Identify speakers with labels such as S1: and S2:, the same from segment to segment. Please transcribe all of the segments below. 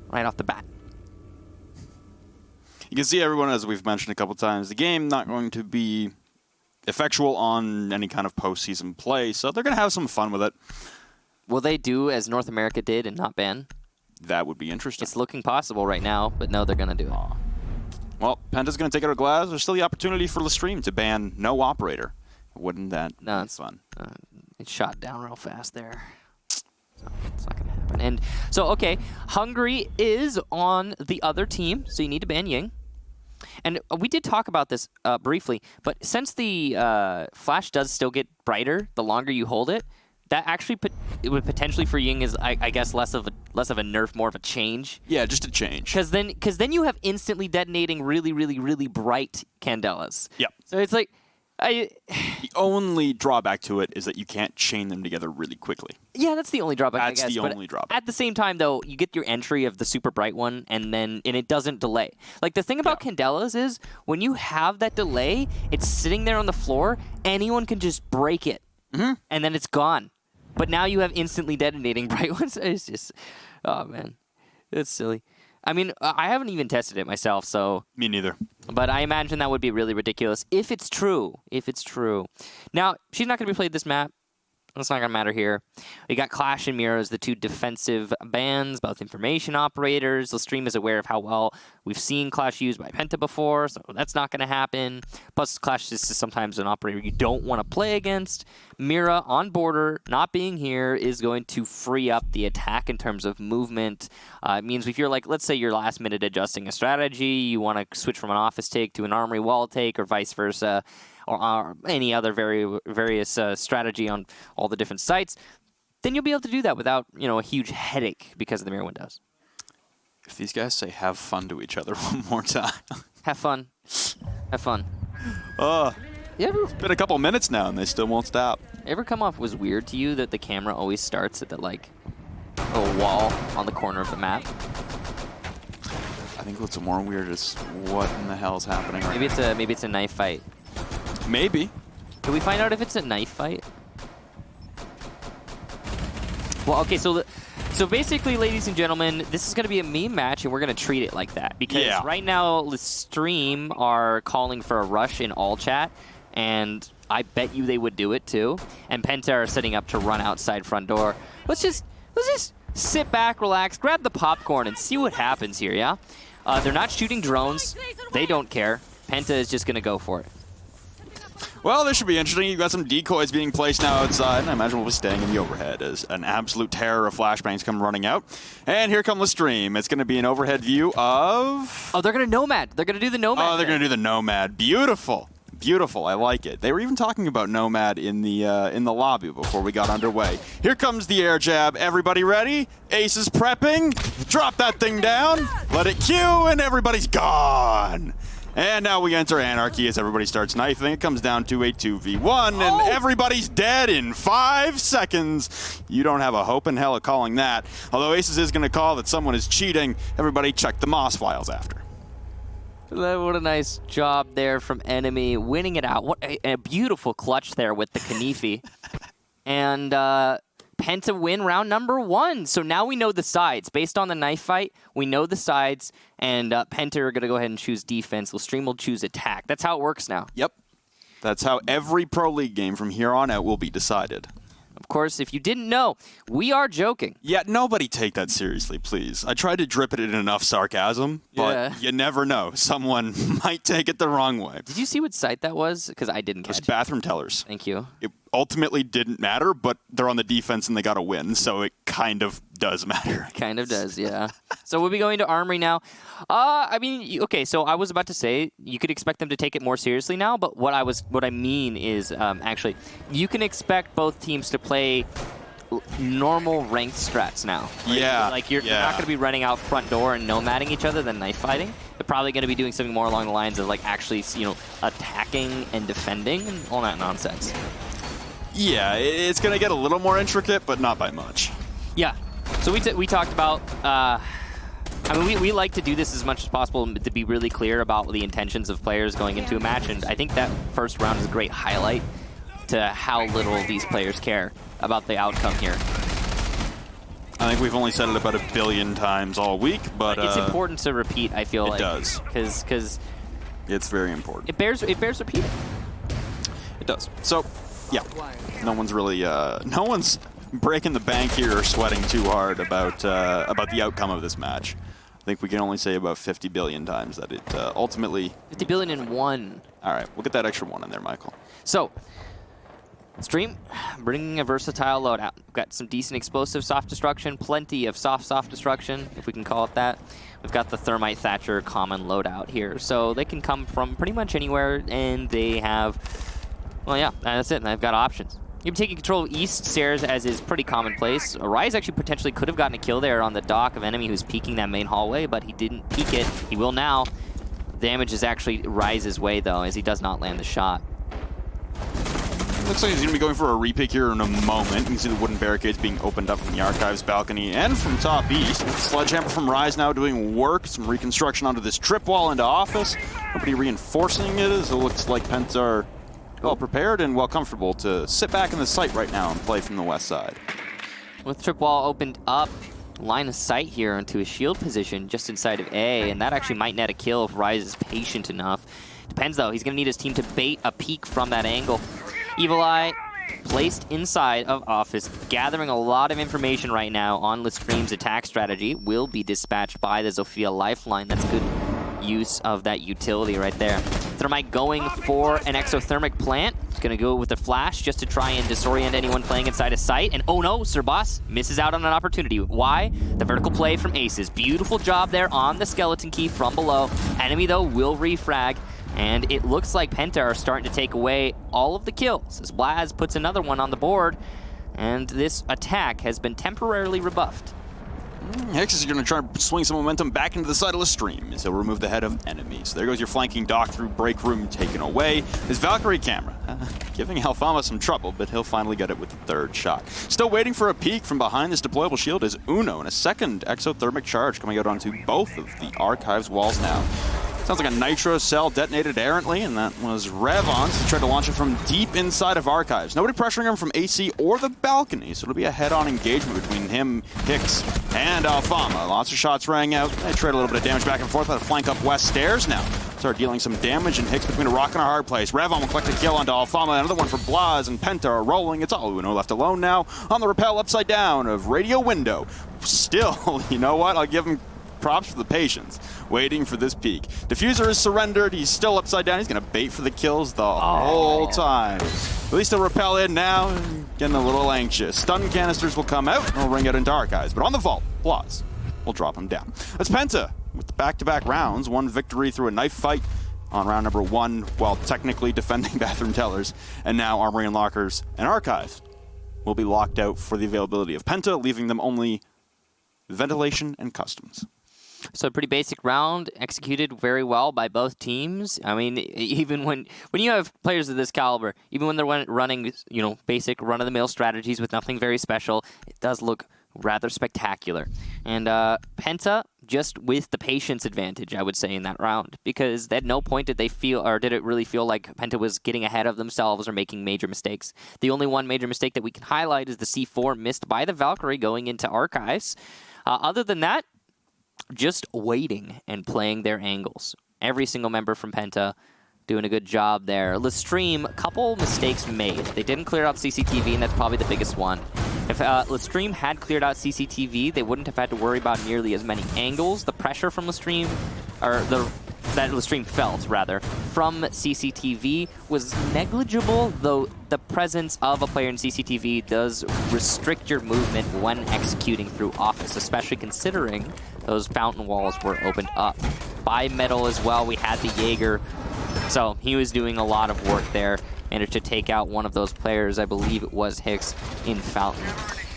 S1: right off the bat.
S2: You can see everyone, as we've mentioned a couple times, the game not going to be effectual on any kind of postseason play, so they're going to have some fun with it.
S1: Will they do as North America did and not ban?
S2: That would be interesting.
S1: It's looking possible right now, but no, they're going to do it.
S2: Well, Penta's going to take it out of glass. There's still the opportunity for LeStream to ban no operator. Wouldn't that be fun?
S1: It shot down real fast there. So it's not going to happen. And so, okay, Hungary is on the other team, so you need to ban Ying. And we did talk about this briefly, but since the flash does still get brighter the longer you hold it, that actually it would potentially for Ying is I guess less of a nerf, more of a change.
S2: Yeah, just a change.
S1: Because then you have instantly detonating really, really, really bright candelas.
S2: Yep.
S1: So it's like
S2: the only drawback to it is that you can't chain them together really quickly.
S1: Yeah, that's the only drawback.
S2: That's
S1: I guess.
S2: the
S1: But
S2: only drawback.
S1: At the same time, though, you get your entry of the super bright one, and it doesn't delay. Like the thing about candelas is when you have that delay, it's sitting there on the floor. Anyone can just break it, and then it's gone. But now you have instantly detonating bright ones. It's just, oh man, it's silly. I mean, I haven't even tested it myself, so.
S2: Me neither.
S1: But I imagine that would be really ridiculous if it's true. If it's true. Now, she's not going to be played this map. That's not going to matter here. We got Clash and Mira as the two defensive bans, both information operators. LeStream is aware of how well we've seen Clash used by Penta before, so that's not going to happen. Plus, Clash is sometimes an operator you don't want to play against. Mira on border, not being here, is going to free up the attack in terms of movement. It means if you're like, let's say you're last minute adjusting a strategy, you want to switch from an office take to an armory wall take or vice versa, or any other various strategy on all the different sites, then you'll be able to do that without, a huge headache because of the mirror windows.
S2: If these guys say have fun to each other one more time.
S1: Have fun. Have fun.
S2: It's been a couple minutes now and they still won't stop.
S1: Ever come off was weird to you that the camera always starts at the, little wall on the corner of the map?
S2: I think what's more weird is what in the hell is happening right
S1: now. Maybe it's a knife fight.
S2: Maybe.
S1: Can we find out if it's a knife fight? Well, okay, so basically, ladies and gentlemen, this is going to be a meme match, and we're going to treat it like that. Because right now, LeStream are calling for a rush in all chat, and I bet you they would do it too. And Penta are setting up to run outside front door. Let's just sit back, relax, grab the popcorn, and see what happens here, yeah? They're not shooting drones. They don't care. Penta is just going to go for it.
S2: Well, this should be interesting. You've got some decoys being placed now outside, and I imagine we'll be staying in the overhead as an absolute terror of flashbangs come running out. And here come LeStream. It's going to be an overhead view of...
S1: Oh, they're going to Nomad. They're going to do the Nomad.
S2: Oh, they're going to do the Nomad. Beautiful. Beautiful. I like it. They were even talking about Nomad in the lobby before we got underway. Here comes the air jab. Everybody ready? Ace is prepping. Drop that thing down. Let it cue, and everybody's gone. And now we enter Anarchy as everybody starts knifing. It comes down to a 2v1, and everybody's dead in 5 seconds. You don't have a hope in hell of calling that. Although Aces is going to call that someone is cheating, everybody check the Moss files after.
S1: What a nice job there from Enemy, winning it out. What a beautiful clutch there with the Kanifi. And Penta win round number 1. So now we know the sides. Based on the knife fight, we know the sides, and Penta are going to go ahead and choose defense. LeStream will choose attack. That's how it works now.
S2: Yep. That's how every Pro League game from here on out will be decided.
S1: Of course, if you didn't know, we are joking.
S2: Yeah, nobody take that seriously, please. I tried to drip it in enough sarcasm, but you never know. Someone might take it the wrong way.
S1: Did you see what site that was? Because I didn't catch it.
S2: It was Bathroom Tellers.
S1: Thank you.
S2: It ultimately didn't matter, but they're on the defense and they got to win, so it kind of does matter.
S1: Kind of does, yeah. So we'll be going to Armory now. I mean, okay, so I was about to say you could expect them to take it more seriously now, but what I mean is actually you can expect both teams to play normal ranked strats now. Right?
S2: Yeah.
S1: Like you're not going to be running out front door and nomading each other than knife fighting. They're probably going to be doing something more along the lines of like actually, attacking and defending and all that nonsense.
S2: Yeah, it's going to get a little more intricate, but not by much.
S1: Yeah. So we talked about, we like to do this as much as possible to be really clear about the intentions of players going into a match, and I think that first round is a great highlight to how little these players care about the outcome here.
S2: I think we've only said it about 1 billion times all week, but
S1: it's important to repeat. I feel like
S2: it does,
S1: because
S2: it's very important.
S1: It bears repeating.
S2: It does. So, yeah, no one's really no one's breaking the bank here or sweating too hard about the outcome of this match. I think we can only say about 50 billion times that it ultimately
S1: 50 billion and one.
S2: All right, we'll get that extra one in there, Michael.
S1: So, LeStream bringing a versatile loadout. We've got some decent explosive soft destruction, plenty of soft destruction, if we can call it that. We've got the Thermite Thatcher common loadout here. So they can come from pretty much anywhere, and they have, well, yeah, that's it. They've got options. You're taking control of East Stairs, as is pretty commonplace. Rise actually potentially could have gotten a kill there on the dock of enemy who's peeking that main hallway, but he didn't peek it. He will now. Damage is actually Rise's way, though, as he does not land the shot.
S2: Looks like he's going to be going for a repick here in a moment. You can see the wooden barricades being opened up from the Archives balcony and from top east. Sledgehammer from Rise now doing work, some reconstruction onto this trip wall into office. Nobody reinforcing it, as it looks like Penta are well prepared and well comfortable to sit back in the site right now and play from the west side.
S1: With trip wall opened up, line of sight here into a shield position just inside of A, and that actually might net a kill if Rise is patient enough. Depends, though. He's going to need his team to bait a peek from that angle. Evil Eye placed inside of office, gathering a lot of information right now on LeStream's attack strategy. Will be dispatched by the Zofia Lifeline. That's good use of that utility right there. Thermite going for an exothermic plant. He's going to go with the flash just to try and disorient anyone playing inside a site. And oh no, Sir Boss misses out on an opportunity. Why? The vertical play from Aces. Beautiful job there on the skeleton key from below. Enemy, though, will refrag. And it looks like Penta are starting to take away all of the kills as Blaz puts another one on the board. And this attack has been temporarily rebuffed.
S2: Hicks is going to try to swing some momentum back into the side of LeStream as he'll remove the head of enemies. There goes your flanking dock through break room taken away. His Valkyrie camera giving Alfama some trouble, but he'll finally get it with the third shot. Still waiting for a peek from behind this deployable shield is Uno, and a second exothermic charge coming out onto both of the Archives walls now. Sounds like a nitro cell detonated errantly, and that was Revons. He tried to launch it from deep inside of Archives. Nobody pressuring him from AC or the balcony, so it'll be a head-on engagement between him, Hicks, and Alfama. Lots of shots rang out. They trade a little bit of damage back and forth. But flank up west stairs now. Start dealing some damage, and Hicks between a rock and a hard place. Revon will collect a kill onto Alfama. Another one for Blaz, and Penta are rolling. It's all Uno left alone now on the rappel upside down of Radio Window. Still, you know what? I'll give him props for the patience, waiting for this peak. Diffuser is surrendered. He's still upside down. He's going to bait for the kills the whole time. At least he'll rappel in now, getting a little anxious. Stun canisters will come out, and we'll ring out into Archives. But on the vault, Blaz will drop him down. That's Penta with the back-to-back rounds. One victory through a knife fight on round number 1, while technically defending bathroom tellers. And now Armory and Lockers and Archives will be locked out for the availability of Penta, leaving them only ventilation and customs.
S1: So a pretty basic round, executed very well by both teams. I mean, even when you have players of this caliber, even when they're running, you know, basic run-of-the-mill strategies with nothing very special, it does look rather spectacular. And Penta, just with the patience advantage, I would say, in that round, because at no point did they feel, or did it really feel like Penta was getting ahead of themselves or making major mistakes. The only one major mistake that we can highlight is the C4 missed by the Valkyrie going into Archives. Other than that, just waiting and playing their angles. Every single member from Penta doing a good job there. LeStream, a couple mistakes made. They didn't clear out CCTV, and that's probably the biggest one. If LeStream had cleared out CCTV, they wouldn't have had to worry about nearly as many angles. The pressure from LeStream, or that LeStream felt, rather, from CCTV was negligible, though the presence of a player in CCTV does restrict your movement when executing through office, especially considering those fountain walls were opened up. By metal as well, we had the Jaeger, so he was doing a lot of work there. Managed to take out one of those players, I believe it was Hicks, in Fountain.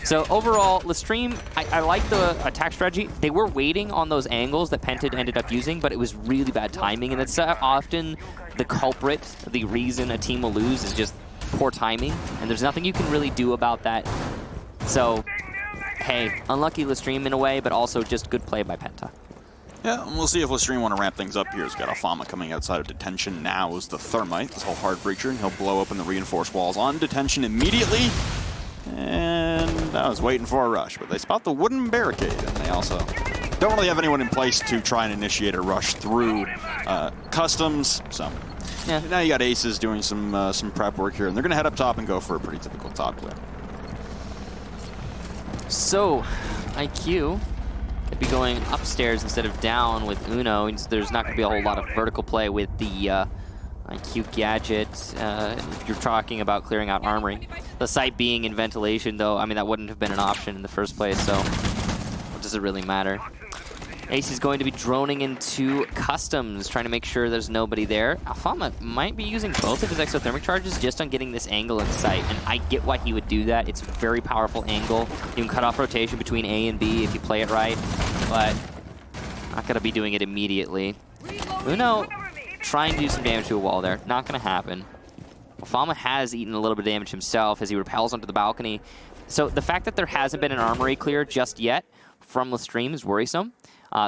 S1: So overall, LeStream, I like the attack strategy. They were waiting on those angles that Penta ended up using, but it was really bad timing, and it's often the culprit, the reason a team will lose is just poor timing, and there's nothing you can really do about that. So, hey, unlucky LeStream in a way, but also just good play by Penta.
S2: Yeah, and we'll see if LeStream want to ramp things up here. He's got Alfama coming outside of detention now is the Thermite, this whole hard breacher, and he'll blow open the reinforced walls on detention immediately. And Penta is waiting for a rush, but they spot the wooden barricade, and they also don't really have anyone in place to try and initiate a rush through customs. So
S1: Yeah.
S2: now you got Aces doing some prep work here, and they're going to head up top and go for a pretty typical top clear.
S1: So, IQ could be going upstairs instead of down with Uno. There's not going to be a whole lot of vertical play with the IQ gadget. If you're talking about clearing out armory. The site being in ventilation, though, I mean, that wouldn't have been an option in the first place, so what does it really matter? Ace is going to be droning into customs, trying to make sure there's nobody there. Alfama might be using both of his exothermic charges just on getting this angle in sight, and I get why he would do that. It's a very powerful angle. You can cut off rotation between A and B if you play it right, but not going to be doing it immediately. Uno trying to do some damage to a wall there. Not going to happen. Alfama has eaten a little bit of damage himself as he repels onto the balcony. So the fact that there hasn't been an armory clear just yet from LeStream is worrisome.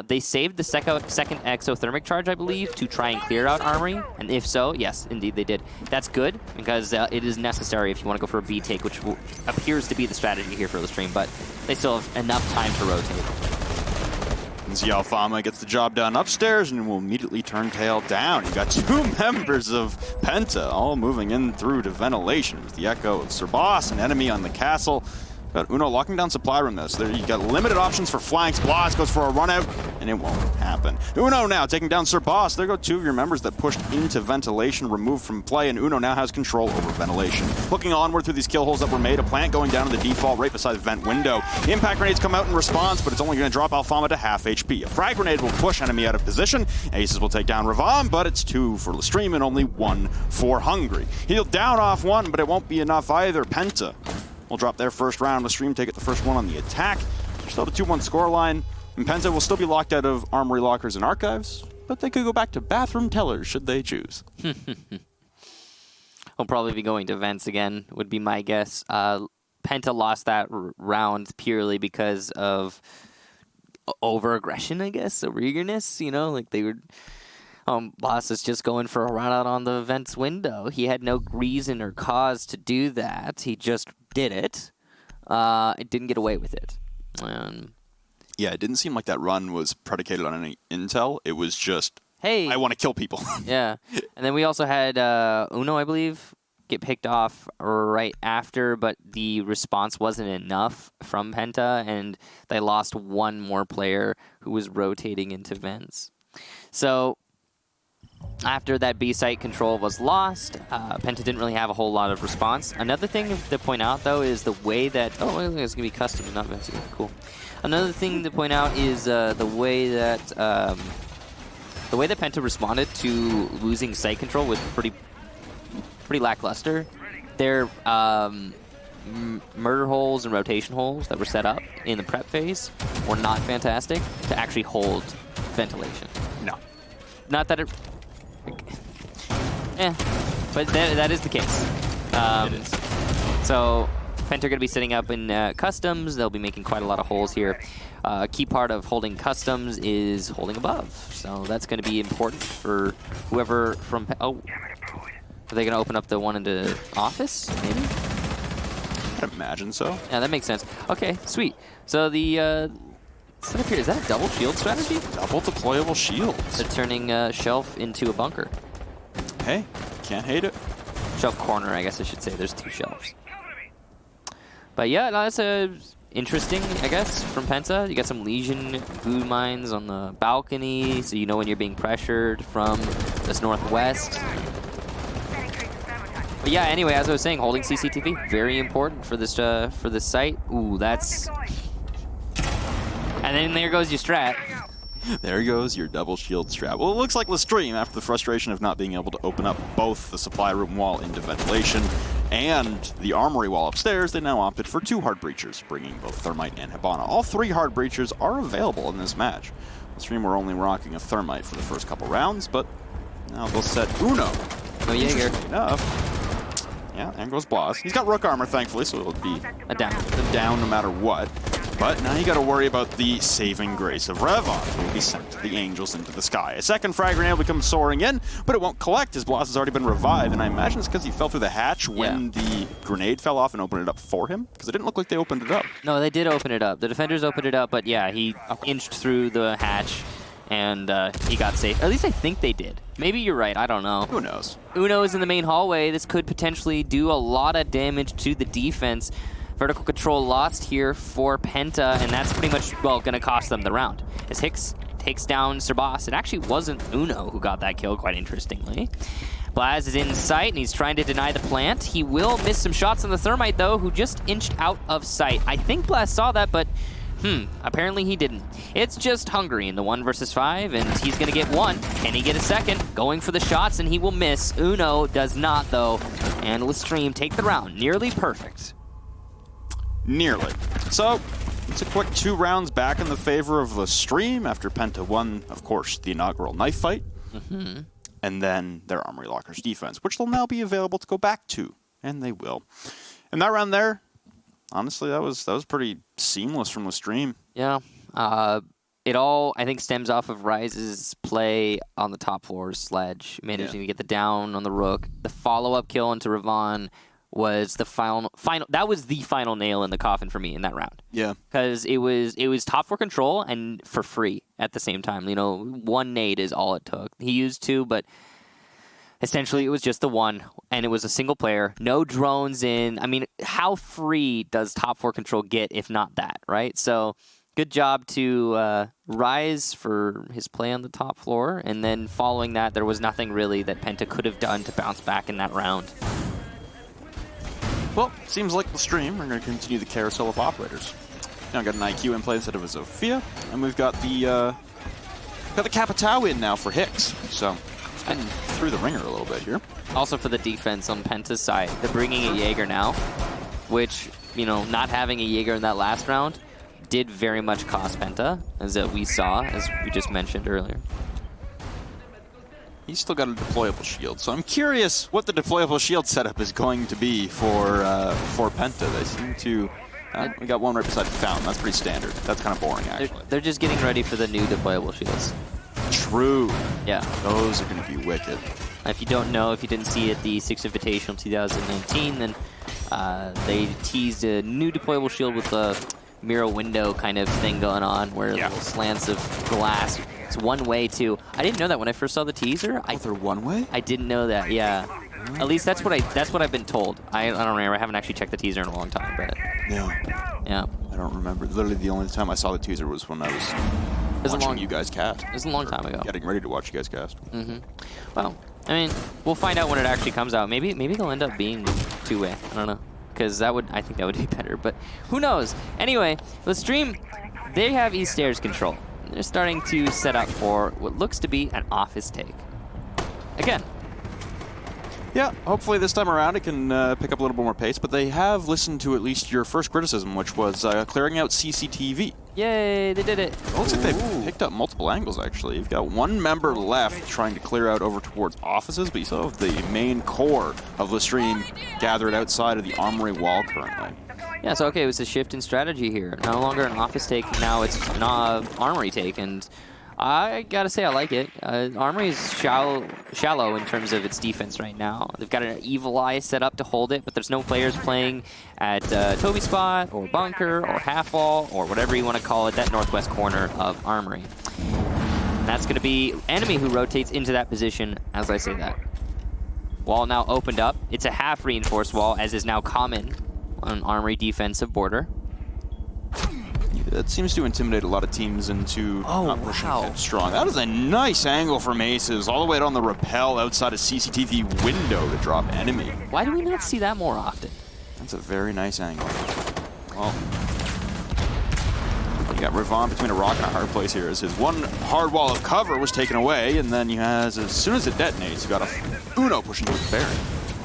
S1: They saved the second exothermic charge, I believe, to try and clear out armory. And if so, yes, indeed they did. That's good, because it is necessary if you want to go for a B take, which appears to be the strategy here for LeStream, but they still have enough time to rotate.
S2: And see Alfama gets the job done upstairs and will immediately turn tail down. You got two members of Penta all moving in through to ventilation. With the echo of Sir Boss, an enemy on the castle. Got Uno locking down supply room though, so there you got limited options for flanks. Blas goes for a run out, and it won't happen. Uno now taking down Sir Boss. There go two of your members that pushed into ventilation, removed from play, and Uno now has control over ventilation. Looking onward through these kill holes that were made, a plant going down in the default right beside the vent window. Impact grenades come out in response, but it's only going to drop Alfama to half HP. A frag grenade will push enemy out of position. Aces will take down Ravam, but it's 2 for LeStream and only 1 for Hungry. He'll down off 1, but it won't be enough either. Penta will drop their first round. LeStream take it the first one on the attack. Still a 2-1 scoreline. And Penta will still be locked out of armory lockers and archives, but they could go back to bathroom tellers should they choose.
S1: I'll probably be going to vents again, would be my guess. Penta lost that round purely because of over-aggression, I guess, over-eagerness, you know, like they were... Boss is just going for a run out on the vents window. He had no reason or cause to do that. He just did it. It didn't get away with it.
S2: Yeah, it didn't seem like that run was predicated on any intel. It was just,
S1: hey,
S2: I want to kill people.
S1: Yeah. And then we also had Uno, I believe, get picked off right after, but the response wasn't enough from Penta, and they lost one more player who was rotating into vents. So after that B site control was lost, Penta didn't really have a whole lot of response. Another thing to point out, though, is the way that... Oh, it's going to be custom, not vents. Cool. Another thing to point out is the way that Penta responded to losing site control was pretty lackluster. Their murder holes and rotation holes that were set up in the prep phase were not fantastic to actually hold ventilation.
S2: No.
S1: Not that it... but that is the case.
S2: It is.
S1: So Penta are going to be setting up in customs. They'll be making quite a lot of holes here. A key part of holding customs is holding above. So that's going to be important for whoever from... Oh, are they going to open up the one in the office, maybe?
S2: I'd imagine so.
S1: Yeah, that makes sense. Okay, sweet. So the... setup here, is that a double shield strategy?
S2: Double deployable shields.
S1: They're turning Shelf into a bunker.
S2: Hey, can't hate it.
S1: Shelf corner, I guess I should say. There's 2 shelves. But yeah, no, that's interesting, I guess, from Penta. You got some Legion food mines on the balcony, so you know when you're being pressured from this northwest. But yeah, anyway, as I was saying, holding CCTV, very important for this site. Ooh, that's... And then there goes your strat.
S2: There goes your double shield strat. Well, it looks like LeStream, after the frustration of not being able to open up both the supply room wall into ventilation and the armory wall upstairs, they now opted for 2 hard breachers, bringing both Thermite and Hibana. All 3 hard breachers are available in this match. LeStream were only rocking a Thermite for the first couple rounds, but now they'll set Uno.
S1: No Jaeger.
S2: Enough. Yeah, and goes Blas. He's got Rook armor, thankfully, so it'll be
S1: A down.
S2: down no matter what. But now you got to worry about the saving grace of Revon, who will be sent to the Angels into the sky. A second frag grenade will come soaring in, but it won't collect. His Blast has already been revived, and I imagine it's because he fell through the hatch when the grenade fell off and opened it up for him, because it didn't look like they opened it up.
S1: No, they did open it up. The defenders opened it up, but yeah, he inched through the hatch, and he got safe. At least I think they did. Maybe you're right. I don't know.
S2: Who knows?
S1: Uno is in the main hallway. This could potentially do a lot of damage to the defense. Vertical control lost here for Penta, and that's pretty much, well, going to cost them the round. As Hicks takes down Serbas, it actually wasn't Uno who got that kill, quite interestingly. Blaz is in sight, and he's trying to deny the plant. He will miss some shots on the Thermite, though, who just inched out of sight. I think Blaz saw that, but apparently he didn't. It's just Hungary in the 1 versus 5, and he's going to get one. Can he get a second? Going for the shots, and he will miss. Uno does not, though, and LeStream take the round. Nearly perfect.
S2: Nearly. So, it's a quick 2 rounds back in the favor of LeStream after Penta won, of course, the inaugural knife fight. And then their Armory Lockers defense, which will now be available to go back to. And they will. And that round there, honestly, that was pretty seamless from LeStream.
S1: Yeah. It all, I think, stems off of Rise's play on the top floor sledge, managing to get the down on the Rook. The follow-up kill into Ravon was the final that was the final nail in the coffin for me in that round. Yeah. Because it was top floor control and for free at the same time. You know, 1 nade is all it took. He used 2, but essentially it was just the 1, and it was a single player, no drones in. I mean, how free does top floor control get if not that, right? So good job to Rise for his play on the top floor, and then following that, there was nothing really that Penta could have done to bounce back in that round.
S2: Well, seems like LeStream are going to continue the carousel of operators. Now we've got an IQ in play instead of a Zofia, and we've got the Capitao in now for Hicks. So it's getting through the ringer a little bit here.
S1: Also for the defense on Penta's side, they're bringing a Jaeger now, which, you know, not having a Jaeger in that last round did very much cost Penta, as we saw, as we just mentioned earlier.
S2: He's still got a deployable shield, so I'm curious what the deployable shield setup is going to be for Penta. They seem to... we got one right beside the fountain. That's pretty standard. That's kind of boring, actually.
S1: They're just getting ready for the new deployable shields.
S2: True.
S1: Yeah.
S2: Those are going to be wicked.
S1: If you don't know, if you didn't see it at the 6th Invitational 2019, then they teased a new deployable shield with a mirror window kind of thing going on, where little slants of glass. It's one way too. I didn't know that when I first saw the teaser.
S2: They're one way?
S1: I didn't know that. Yeah. At least that's what I've been told. I don't remember. I haven't actually checked the teaser in a long time, but yeah. I
S2: don't remember. Literally, the only time I saw the teaser was when I was watching you guys cast.
S1: It was a long time ago.
S2: Getting ready to watch you guys cast.
S1: Well, I mean, we'll find out when it actually comes out. Maybe they'll end up being 2-way. I don't know, because I think that would be better. But who knows? Anyway, LeStream, they have East Stairs control. They're starting to set up for what looks to be an office take. Again.
S2: Yeah, hopefully this time around it can pick up a little bit more pace, but they have listened to at least your first criticism, which was clearing out CCTV.
S1: Yay, they did it.
S2: It looks like they've picked up multiple angles, actually. You've got one member left trying to clear out over towards offices, but you still have the main core of LeStream gathered outside of the armory wall currently.
S1: Yeah, so okay, it was a shift in strategy here. No longer an office take, now it's an armory take, and I gotta say I like it. Armory is shallow in terms of its defense right now. They've got an Evil Eye set up to hold it, but there's no players playing at Toby Spot, or Bunker, or Half Wall, or whatever you want to call it, that northwest corner of Armory. And that's gonna be enemy who rotates into that position as I say that. Wall now opened up. It's a half reinforced wall, as is now common on Armory defensive border.
S2: That seems to intimidate a lot of teams into not pushing it strong. That is a nice angle from Aces, all the way down the rappel outside a CCTV window to drop enemy.
S1: Why do we not see that more often?
S2: That's a very nice angle. Well, you got Ravon between a rock and a hard place here, as his one hard wall of cover was taken away, and then he has, as soon as it detonates, you got a Uno pushing to the barrier.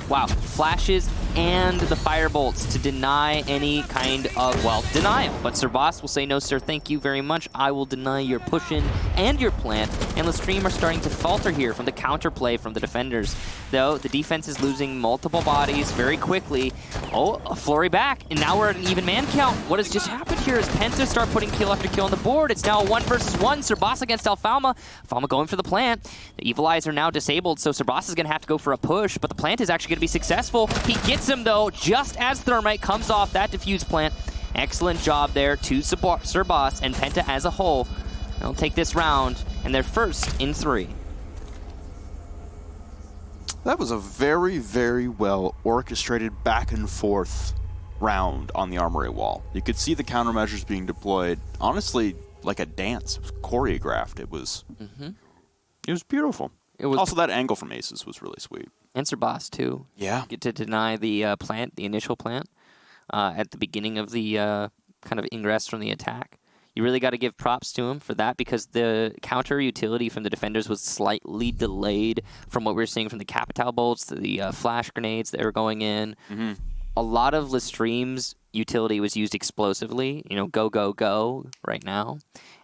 S1: Wow, flashes and the Firebolts to deny any kind of, well, denial. But Serboss will say, no, sir, thank you very much. I will deny your push-in and your plant. And LeStream are starting to falter here from the counterplay from the defenders. Though the defense is losing multiple bodies very quickly. Oh, a flurry back, and now we're at an even man count. What has just happened here is Penta start putting kill after kill on the board. It's now a 1 versus 1. Serboss against Alfalma. Alfalma going for the plant. The Evil Eyes are now disabled, so Serboss is going to have to go for a push, but the plant is actually going to be successful. He gets him, though, just as Thermite comes off that defuse plant. Excellent job there to Serboss and Penta as a whole. They'll take this round, and they're first in 3.
S2: That was a very, very well orchestrated back and forth round on the armory wall. You could see the countermeasures being deployed, honestly, like a dance. It was choreographed. It was, it was beautiful. It was also, that angle from Aces was really sweet.
S1: And Serboss, too.
S2: Yeah.
S1: Get to deny the plant, the initial plant, at the beginning of the kind of ingress from the attack. You really got to give props to him for that, because the counter utility from the defenders was slightly delayed from what we were seeing from the Capital bolts, the flash grenades that were going in. A lot of LeStream's utility was used explosively, you know, go, go, go right now.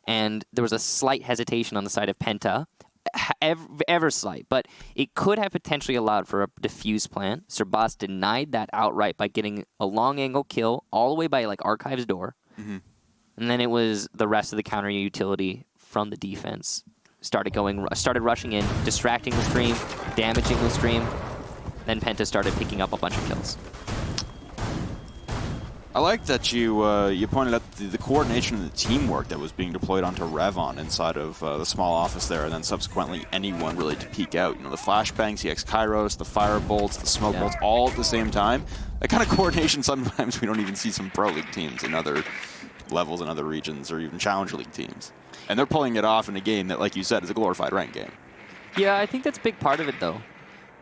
S1: And there was a slight hesitation on the side of Penta, ever slight, but it could have potentially allowed for a diffuse plant. Serboss denied that outright by getting a long angle kill all the way by like Archive's door. And then it was the rest of the counter utility from the defense started rushing in, distracting LeStream, damaging LeStream. Then Penta started picking up a bunch of kills.
S2: I like that you pointed out the coordination and the teamwork that was being deployed onto Revon inside of the small office there, and then subsequently anyone really to peek out. You know, the flashbangs, the X-Kairos, the fire bolts, the smoke bolts, all at the same time. That kind of coordination, sometimes we don't even see some Pro League teams in other levels in other regions, or even Challenger League teams. And they're pulling it off in a game that, like you said, is a glorified ranked game.
S1: Yeah, I think that's a big part of it, though.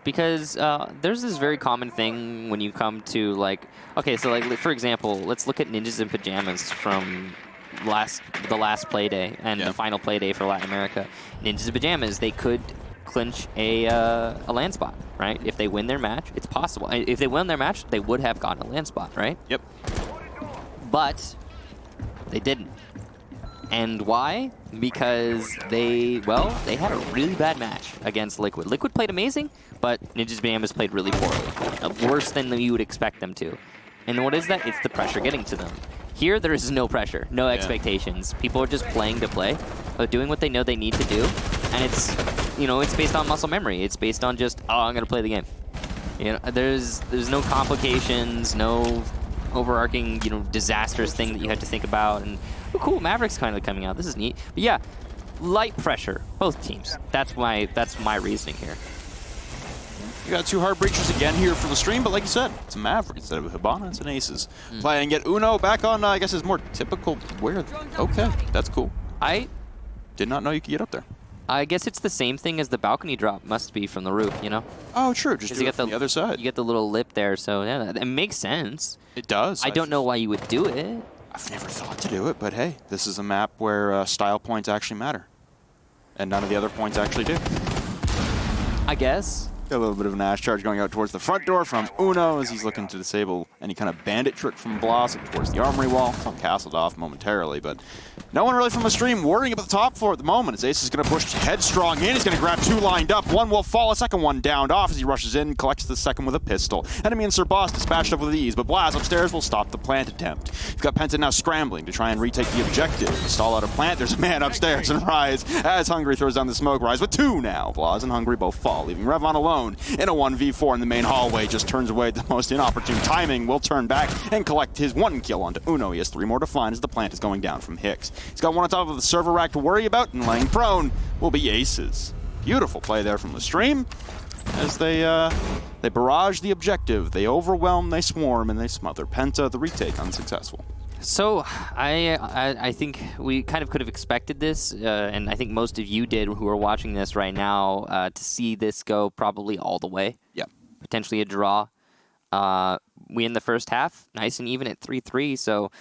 S1: Because there's this very common thing when you come to, like, okay, so, like, for example, let's look at Ninjas in Pajamas from the last play day and the final play day for Latin America. Ninjas in Pajamas, they could clinch a land spot, right? If they win their match, it's possible. If they win their match, they would have gotten a land spot, right?
S2: Yep.
S1: But they didn't. And why? Because they had a really bad match against Liquid. Liquid played amazing, but Ninjas Pajamas played really poorly. Worse than you would expect them to. And what is that? It's the pressure getting to them. Here, there is no pressure, no expectations. People are just playing to play, doing what they know they need to do. And it's, you know, it's based on muscle memory. It's based on just, oh, I'm going to play the game. You know, there's no complications, no overarching, you know, disastrous thing that you have to think about. And oh, cool, Maverick's kind of coming out. This is neat. But yeah, light pressure, both teams. That's my reasoning here.
S2: You got 2 hard breachers again here for the stream, but like you said, it's a Maverick instead of a Hibana. It's an Aces. Play and get Uno back on, I guess, his more typical wear. Okay, that's cool. I did not know you could get up there.
S1: I guess it's the same thing as the balcony drop must be from the roof, you know?
S2: Oh, true. Just do it from the other side.
S1: You get the little lip there, so yeah, it makes sense.
S2: It does.
S1: I don't know why you would do it.
S2: I've never thought to do it, but hey, this is a map where style points actually matter. And none of the other points actually do.
S1: I guess.
S2: Got a little bit of an Ash charge going out towards the front door from Uno as he's looking to disable any kind of bandit trick from Blas towards the armory wall. It's all castled off momentarily, but no one really from the stream worrying about the top floor at the moment as Ace is going to push headstrong in. He's going to grab 2 lined up. One will fall, a second one downed off as he rushes in, collects the second with a pistol. Enemy and Serboss dispatched up with ease, but Blas upstairs will stop the plant attempt. You've got Penta now scrambling to try and retake the objective. Stall out a plant, there's a man upstairs, and Rise as Hungry throws down the smoke. Rise with 2 now. Blas and Hungry both fall, leaving Revon alone in a 1v4 in the main hallway. Just turns away at the most inopportune timing. Will turn back and collect his 1 kill onto Uno. He has 3 more to find as the plant is going down from Hicks. He's got one on top of the server rack to worry about, and laying prone will be Aces. Beautiful play there from LeStream as they barrage the objective. They overwhelm, they swarm, and they smother. Penta, the retake, unsuccessful.
S1: So I think we kind of could have expected this, and I think most of you did who are watching this right now, to see this go probably all the way.
S2: Yeah.
S1: Potentially a draw. We in the first half, nice and even at 3-3, so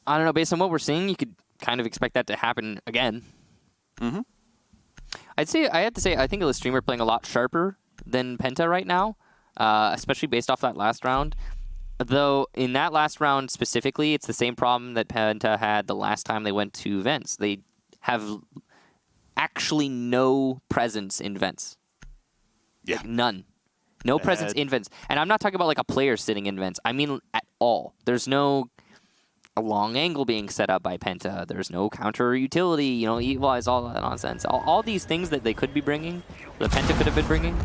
S1: I don't know, based on what we're seeing, you could kind of expect that to happen again. I have to say, I think LeStream are playing a lot sharper than Penta right now. especially based off that last round. Though in that last round specifically, it's the same problem that PENTA had the last time they went to vents. They have actually no presence in vents.
S2: Yeah.
S1: Like, none. No presence in vents. And I'm not talking about like a player sitting in vents. I mean at all. There's no a long angle being set up by PENTA. There's no counter utility, you know, equalize, all that nonsense. All these things that they could be bringing, that PENTA could have been bringing,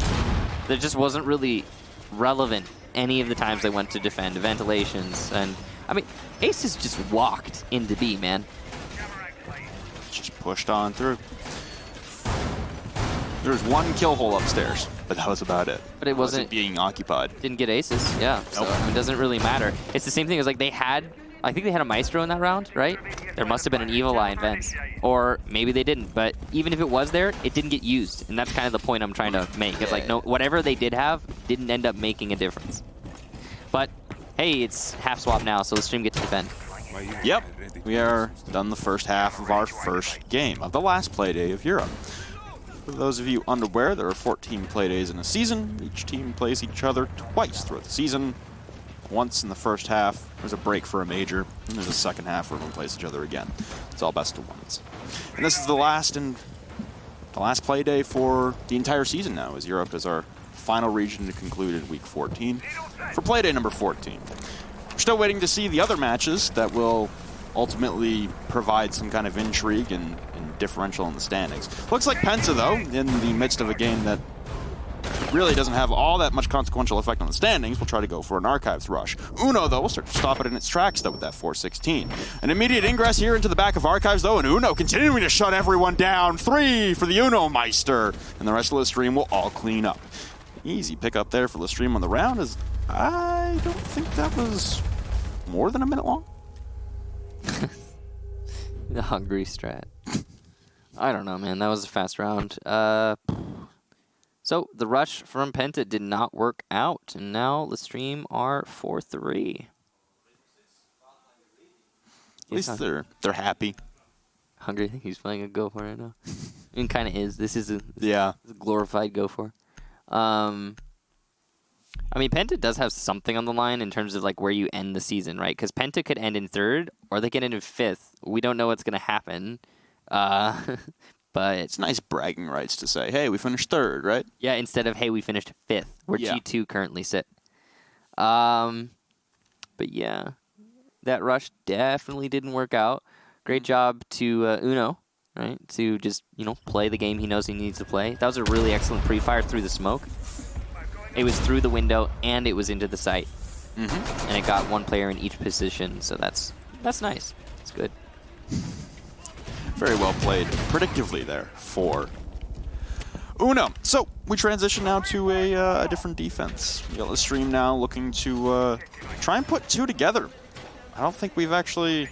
S1: that just wasn't really relevant any of the times they went to defend ventilations. And I mean, Aces just walked into B, man.
S2: Just pushed on through. There was one kill hole upstairs, but that was about it.
S1: But it wasn't
S2: being occupied.
S1: Didn't get aces, yeah. So I mean, it doesn't really matter. It's the same thing as like I think they had a Maestro in that round, right? There must have been an Evil Eye in vents. Or maybe they didn't, but even if it was there, it didn't get used. And that's kind of the point I'm trying to make. It's like, no, whatever they did have didn't end up making a difference. But, hey, it's half swap now, so LeStream get to defend.
S2: Yep, we are done the first half of our first game of the last play day of Europe. For those of you unaware, there are 14 play days in a season. Each team plays each other twice throughout the season. Once in the first half, there's a break for a major, and there's a second half where everyone plays each other again. It's all best of ones. And this is the last play day for the entire season now, as Europe is our final region to conclude in week 14 for play day number 14. We're still waiting to see the other matches that will ultimately provide some kind of intrigue and differential in the standings. Looks like PENTA, though, in the midst of a game that really doesn't have all that much consequential effect on the standings, will try to go for an Archives rush. Uno, though, will start to stop it in its tracks, though, with that 416. An immediate ingress here into the back of Archives, though, and Uno continuing to shut everyone down. 3 for the Uno Meister, and the rest of LeStream will all clean up. Easy pick up there for LeStream on the round, as I don't think that was more than a minute long.
S1: The hungry strat. I don't know, man. That was a fast round. So the rush from PENTA did not work out, and now LeStream are 4-3.
S2: At least they're happy.
S1: Hungry, I think he's playing a go for right now. It kind of is. This is a glorified go for. I mean, PENTA does have something on the line in terms of like where you end the season, right? Because PENTA could end in 3rd, or they could end in 5th. We don't know what's going to happen. But
S2: it's nice bragging rights to say, hey, we finished 3rd, right?
S1: Yeah, instead of, hey, we finished 5th, where G2 currently sit. But yeah, that rush definitely didn't work out. Great job to Uno, right? To just, play the game he knows he needs to play. That was a really excellent pre-fire through the smoke. It was through the window, and it was into the site. Mm-hmm. And it got one player in each position, so that's nice. It's good.
S2: Very well played, predictively there for Uno. So we transition now to a different defense. We got LeStream now looking to try and put 2 together. I don't think we've actually...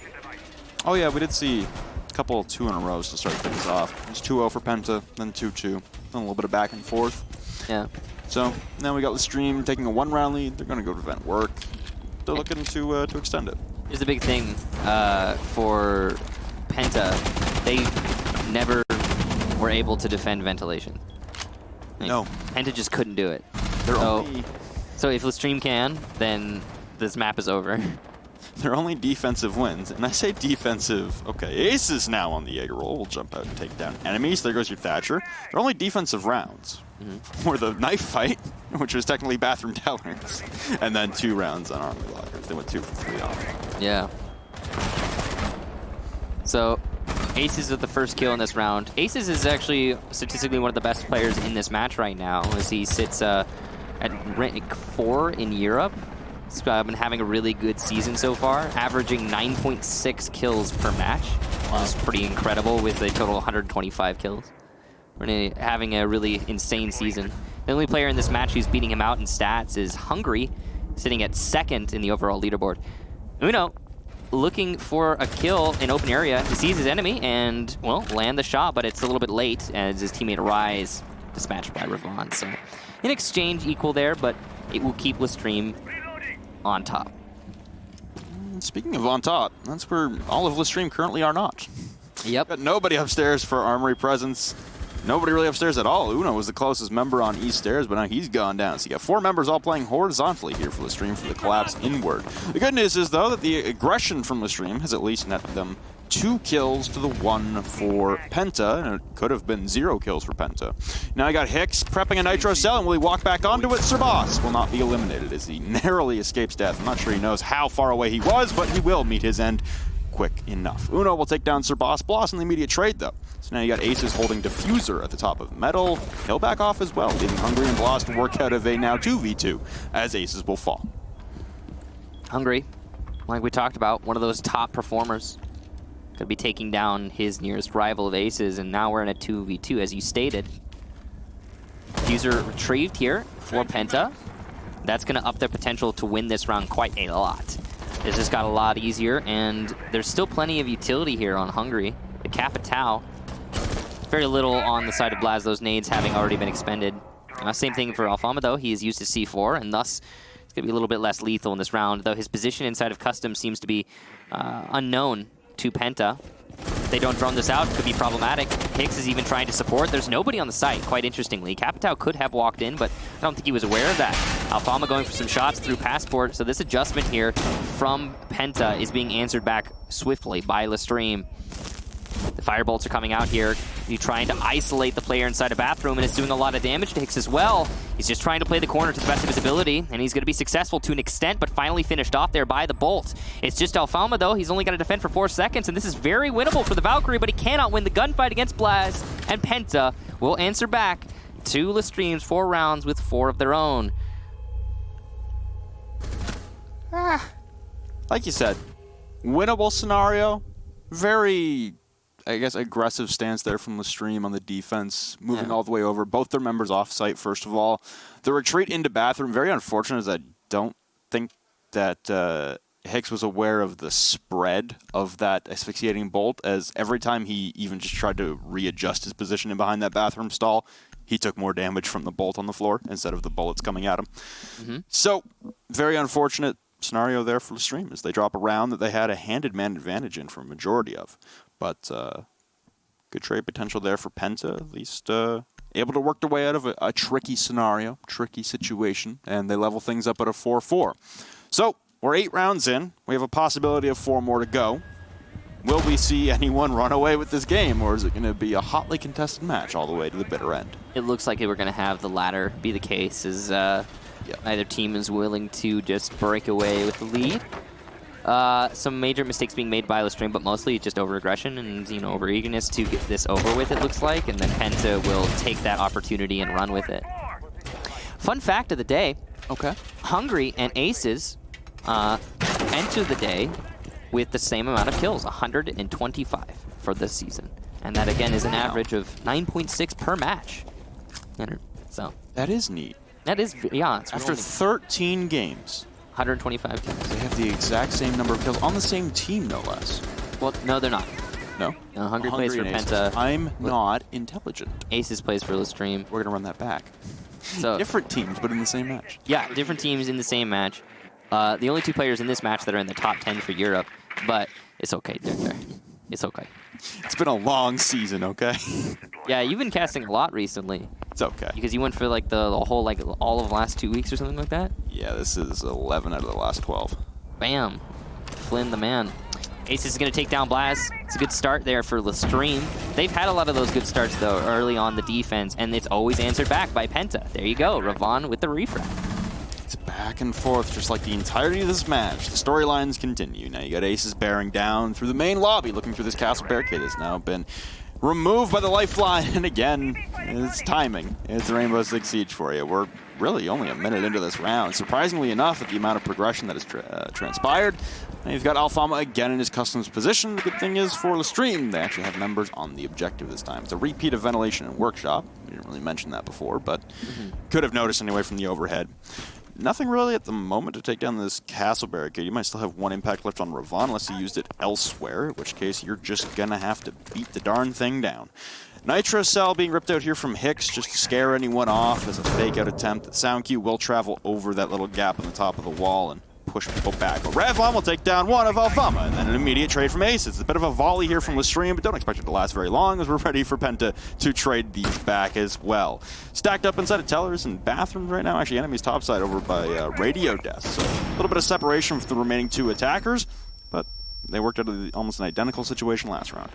S2: Oh yeah, we did see a couple 2 in a row to start things off. It was 2-0 for PENTA, then 2-2, then a little bit of back and forth.
S1: Yeah.
S2: So now we got LeStream taking a 1-round lead. They're going to go to vent work. They're looking to extend it.
S1: Here's the big thing for PENTA. They never were able to defend ventilation.
S2: No.
S1: PENTA just couldn't do it. So if LeStream can, then this map is over.
S2: They're only defensive wins. And I say defensive, okay, Aces now on the Jaeger roll will jump out and take down enemies. There goes your Thatcher. They're only defensive rounds. Mm-hmm. Or the knife fight, which was technically bathroom tellers. And then 2 rounds on army lockers. They went 2 for 3 on.
S1: Yeah. So Aces with the first kill in this round. Aces is actually statistically one of the best players in this match right now, as he sits at rank 4 in Europe. He's been having a really good season so far, averaging 9.6 kills per match. That's pretty incredible with a total 125 kills. We're having a really insane season. The only player in this match who's beating him out in stats is Hungry, sitting at 2nd in the overall leaderboard. Uno looking for a kill in open area. He sees his enemy and, well, land the shot, but it's a little bit late as his teammate Rise dispatched by Ravon. So in exchange, equal there, but it will keep LeStream on top.
S2: Speaking of on top, that's where all of LeStream currently are not.
S1: Yep.
S2: Got nobody upstairs for Armory presence. Nobody really upstairs at all. Uno was the closest member on east stairs, but now he's gone down. So you got 4 members all playing horizontally here for LeStream for the collapse inward. The good news is, though, that the aggression from LeStream has at least netted them 2 kills to the 1 for PENTA, and it could have been 0 kills for PENTA. Now you got Hicks prepping a Nitro Cell, and will he walk back onto it? Sirboss will not be eliminated as he narrowly escapes death. I'm not sure he knows how far away he was, but he will meet his end quick enough. Uno will take down Sirboss. Bloss in the immediate trade, though. So now you got Aces holding Diffuser at the top of Metal. He'll back off as well, leaving Hungry and Bloss to work out of a now 2v2 as Aces will fall.
S1: Hungry, like we talked about, one of those top performers. Could be taking down his nearest rival of Aces, and now we're in a 2v2, as you stated. Diffuser retrieved here for PENTA. That's going to up their potential to win this round quite a lot. This just got a lot easier, and there's still plenty of utility here on Hungry. The Capitao, very little on the side of Blaz, those nades having already been expended. Same thing for Alfama, though. He has used his C4, and thus it's going to be a little bit less lethal in this round, though his position inside of Custom seems to be unknown to PENTA. If they don't drone this out, it could be problematic. Hicks is even trying to support. There's nobody on the site, quite interestingly. Capitao could have walked in, but I don't think he was aware of that. Alfama going for some shots through Passport, so this adjustment here from PENTA is being answered back swiftly by LeStream. The Firebolts are coming out here. He's trying to isolate the player inside a bathroom, and it's doing a lot of damage to Hicks as well. He's just trying to play the corner to the best of his ability, and he's going to be successful to an extent, but finally finished off there by the Bolt. It's just Alfama, though. He's only got to defend for 4 seconds, and this is very winnable for the Valkyrie, but he cannot win the gunfight against Blaz, and PENTA will answer back to LeStream's 4 rounds with 4 of their own.
S2: Like you said, winnable scenario. Very, I guess, aggressive stance there from LeStream on the defense, moving all the way over. Both their members off-site, first of all. The retreat into bathroom, very unfortunate, as I don't think that Hicks was aware of the spread of that asphyxiating bolt, as every time he even just tried to readjust his position in behind that bathroom stall, he took more damage from the bolt on the floor instead of the bullets coming at him. So, very unfortunate scenario there for LeStream, as they drop a round that they had a handed man advantage in for a majority of. But good trade potential there for PENTA, at least able to work their way out of a tricky scenario, tricky situation, and they level things up at a 4-4. So, we're 8 rounds in. We have a possibility of 4 more to go. Will we see anyone run away with this game, or is it going to be a hotly contested match all the way to the bitter end?
S1: It looks like we're going to have the latter be the case, as neither team is willing to just break away with the lead. Some major mistakes being made by LeStream, but mostly just over-aggression and, over-eagerness to get this over with, it looks like, and then PENTA will take that opportunity and run with it. Fun fact of the day.
S2: Okay.
S1: Hungry and Aces enter the day with the same amount of kills, 125 for this season. And that, again, is an average of 9.6 per match. So
S2: that is neat.
S1: That is, yeah. It's
S2: After 13 games.
S1: 125 kills.
S2: They have the exact same number of kills on the same team, no less.
S1: Well, no, they're not.
S2: No?
S1: No, Hungry plays for PENTA.
S2: I'm not intelligent.
S1: Aces plays for LeStream.
S2: We're going to run that back.
S1: So
S2: different teams, but in the same match.
S1: Yeah, different teams in the same match. The only 2 players in this match that are in the top 10 for Europe, but it's okay, Derek. It's okay.
S2: It's been a long season, okay?
S1: Yeah, you've been casting a lot recently.
S2: It's okay.
S1: Because you went for the whole, all of the last 2 weeks or something like that?
S2: Yeah, this is 11 out of the last 12.
S1: Bam. Flynn the man. Aces is going to take down Blaz. It's a good start there for LeStream. They've had a lot of those good starts, though, early on the defense, and it's always answered back by PENTA. There you go, Ravon with the refrag.
S2: It's back and forth, just like the entirety of this match. The storylines continue. Now you got Aces bearing down through the main lobby, looking through this castle barricade that's now been removed by the lifeline, and again, it's timing. It's a Rainbow Six Siege for you. We're really only a minute into this round. Surprisingly enough, at the amount of progression that has transpired. And you've got Alfama again in his customs position. The good thing is for LeStream, they actually have members on the objective this time. It's a repeat of Ventilation and Workshop. We didn't really mention that before, but could have noticed anyway from the overhead. Nothing really at the moment to take down this castle barricade. You might still have 1 impact left on Ravon unless you used it elsewhere, in which case you're just going to have to beat the darn thing down. Nitro Cell being ripped out here from Hicks just to scare anyone off as a fake-out attempt. The sound cue will travel over that little gap on the top of the wall and push people back. But Revlon will take down one of Alfama, and then an immediate trade from Ace. It's a bit of a volley here from LeStream, but don't expect it to last very long as we're ready for Penta to trade these back as well. Stacked up inside of tellers and bathrooms right now. Actually, enemies topside over by radio desk. So a little bit of separation for the remaining two attackers, but they worked out of almost an identical situation last round.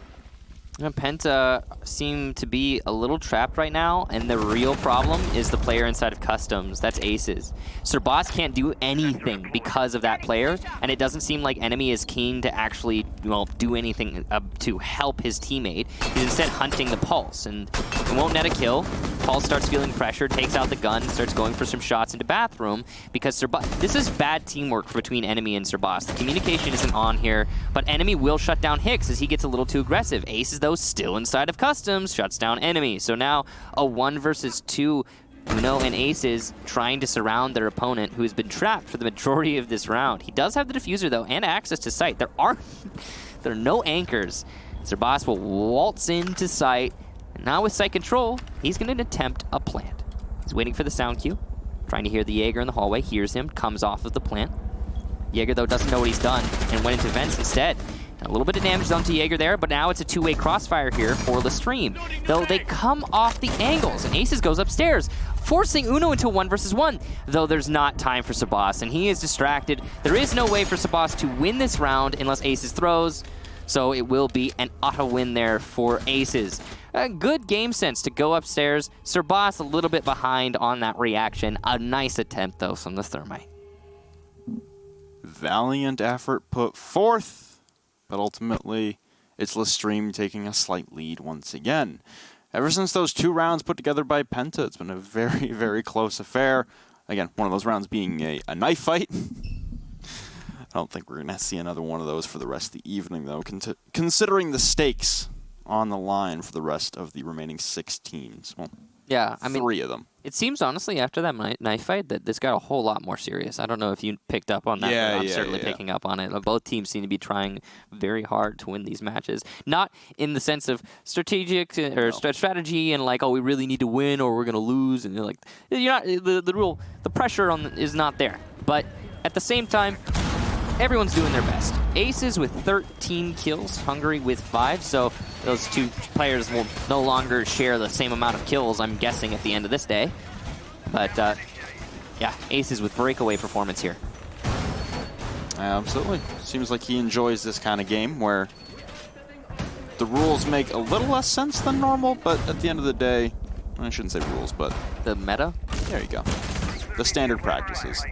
S1: Penta seem to be a little trapped right now, and the real problem is the player inside of Customs. That's Aces. Sirboss can't do anything because of that player, and it doesn't seem like Enemy is keen to actually, well, do anything to help his teammate. He's instead hunting the Pulse, and it won't net a kill. Pulse starts feeling pressure, takes out the gun, starts going for some shots into bathroom, because Sirboss... This is bad teamwork between Enemy and Sirboss. The communication isn't on here, but Enemy will shut down Hicks as he gets a little too aggressive. Aces, though, still inside of Customs, shuts down Enemy. So now a 1 versus 2, Uno and Aces trying to surround their opponent, who has been trapped for the majority of this round. He does have the diffuser, though, and access to sight. There are no anchors. Sirboss will waltz into sight, and now with sight control, he's going to attempt a plant. He's waiting for the sound cue, trying to hear the Jaeger in the hallway, hears him, comes off of the plant. Jaeger, though, doesn't know what he's done and went into vents instead. A little bit of damage done to Jaeger there, but now it's a two-way crossfire here for LeStream. Though they come off the angles, and Aces goes upstairs, forcing Uno into 1 versus 1. Though there's not time for Sirboss, and he is distracted. There is no way for Sirboss to win this round unless Aces throws, so it will be an auto win there for Aces. A good game sense to go upstairs. Sirboss a little bit behind on that reaction. A nice attempt, though, from the Thermite.
S2: Valiant effort put forth. But ultimately, it's LeStream taking a slight lead once again. Ever since those 2 rounds put together by Penta, it's been a very, very close affair. Again, one of those rounds being a knife fight. I don't think we're going to see another one of those for the rest of the evening, though, considering the stakes on the line for the rest of the remaining 6 teams. Well,
S1: yeah, I mean,
S2: 3 of them.
S1: It seems, honestly, after that knife fight, that this got a whole lot more serious. I don't know if you picked up on that, but I'm certainly picking up on it. Both teams seem to be trying very hard to win these matches. Not in the sense of strategic or strategy and like, oh, we really need to win or we're going to lose. And you're like, you're not, the pressure is not there. But at the same time, everyone's doing their best. Aces with 13 kills, Hungary with 5, so those 2 players will no longer share the same amount of kills, I'm guessing, at the end of this day. But, yeah, Aces with breakaway performance here.
S2: Absolutely. Seems like he enjoys this kind of game where the rules make a little less sense than normal, but at the end of the day, I shouldn't say rules, but...
S1: The meta?
S2: There you go. The standard practices.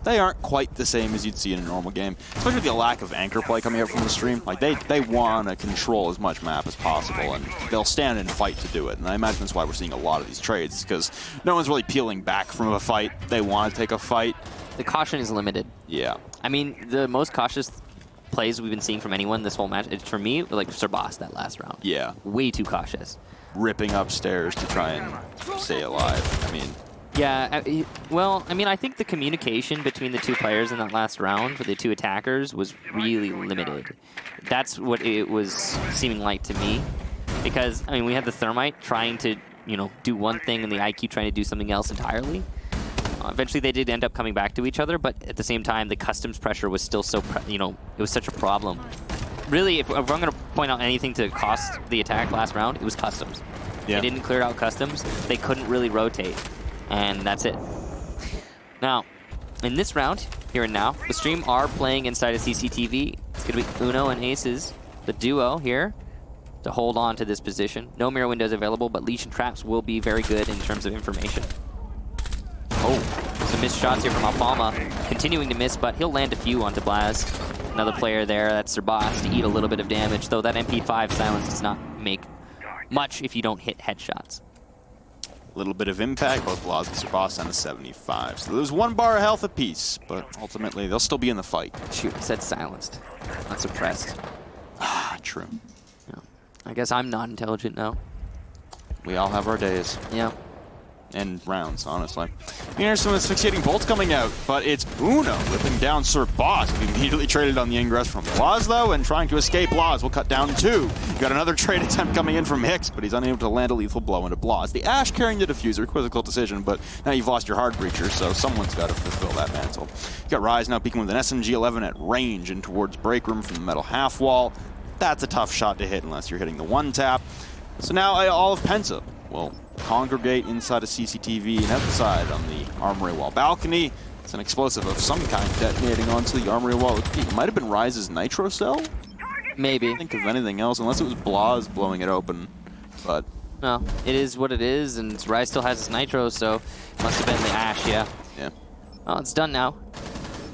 S2: They aren't quite the same as you'd see in a normal game. Especially with the lack of anchor play coming out from LeStream. Like, they want to control as much map as possible, and they'll stand and fight to do it. And I imagine that's why we're seeing a lot of these trades, because no one's really peeling back from a fight. They want to take a fight.
S1: The caution is limited.
S2: Yeah.
S1: I mean, the most cautious plays we've been seeing from anyone this whole match, it's, for me, like Sirboss that last round.
S2: Yeah.
S1: Way too cautious.
S2: Ripping upstairs to try and stay alive. I mean...
S1: Yeah, well, I mean, I think the communication between the 2 players in that last round for the 2 attackers was really limited. That's what it was seeming like to me. Because, I mean, we had the Thermite trying to, you know, do one thing and the IQ trying to do something else entirely. Eventually, they did end up coming back to each other, but at the same time, the Customs pressure was still so, you know, it was such a problem. Really, if I'm going to point out anything to cost the attack last round, it was Customs. Yeah. They didn't clear out Customs. They couldn't really rotate. And that's it. Now, in this round, here and now, LeStream are playing inside of CCTV. It's going to be Uno and Aces, the duo here, to hold on to this position. No mirror windows available, but Leash and Traps will be very good in terms of information. Oh, some missed shots here from Alfama. Continuing to miss, but he'll land a few onto Blaz. Another player there, that's Sirboss, to eat a little bit of damage, though that MP5 silence does not make much if you don't hit headshots.
S2: Little bit of impact, both Blaz and Sirboss down to 75. So there's 1 bar of health apiece, but ultimately they'll still be in the fight.
S1: Shoot, I said silenced, not suppressed.
S2: Ah, true.
S1: Yeah. I guess I'm not intelligent now.
S2: We all have our days.
S1: Yeah.
S2: and rounds, honestly. Here's some asphyxiating bolts coming out, but it's Uno whipping down Sir Boss. He immediately traded on the ingress from Laz, though, and trying to escape Laz will cut down 2. Got another trade attempt coming in from Hicks, but he's unable to land a lethal blow into Blaz. The Ash carrying the diffuser, quizzical decision, but now you've lost your hard breacher, so someone's got to fulfill that mantle. You got Rise now peeking with an SMG-11 at range and towards break room from the metal half wall. That's a tough shot to hit unless you're hitting the one tap. So now all of Penta will congregate inside a CCTV and outside on the armory wall balcony. It's an explosive of some kind detonating onto the armory wall. It might have been Rise's nitro cell?
S1: Maybe.
S2: I think of anything else, unless it was Blaz blowing it open. But
S1: no, it is what it is, and Rise still has his nitro, so it must have been the Ash, yeah.
S2: Yeah.
S1: Oh, it's done now.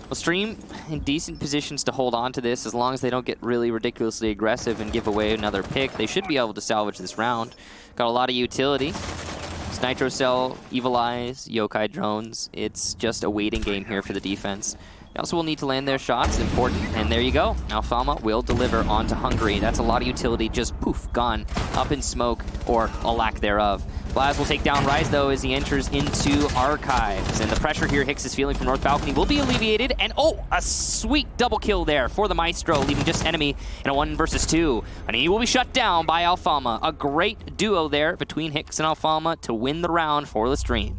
S1: LeStream in decent positions to hold on to this as long as they don't get really ridiculously aggressive and give away another pick. They should be able to salvage this round. Got a lot of utility. It's Nitro Cell, Evil Eyes, Yokai drones. It's just a waiting game here for the defense. They also will need to land their shots, important. And there you go. Now Falma will deliver onto Hungary. That's a lot of utility, just poof, gone, up in smoke, or a lack thereof. Blaz will take down Rise, though, as he enters into Archives. And the pressure here Hicks is feeling from North Balcony will be alleviated. And oh, a sweet double kill there for the Maestro, leaving just Enemy in a 1 versus 2. And he will be shut down by Alfalma. A great duo there between Hicks and Alfalma to win the round for LeStream.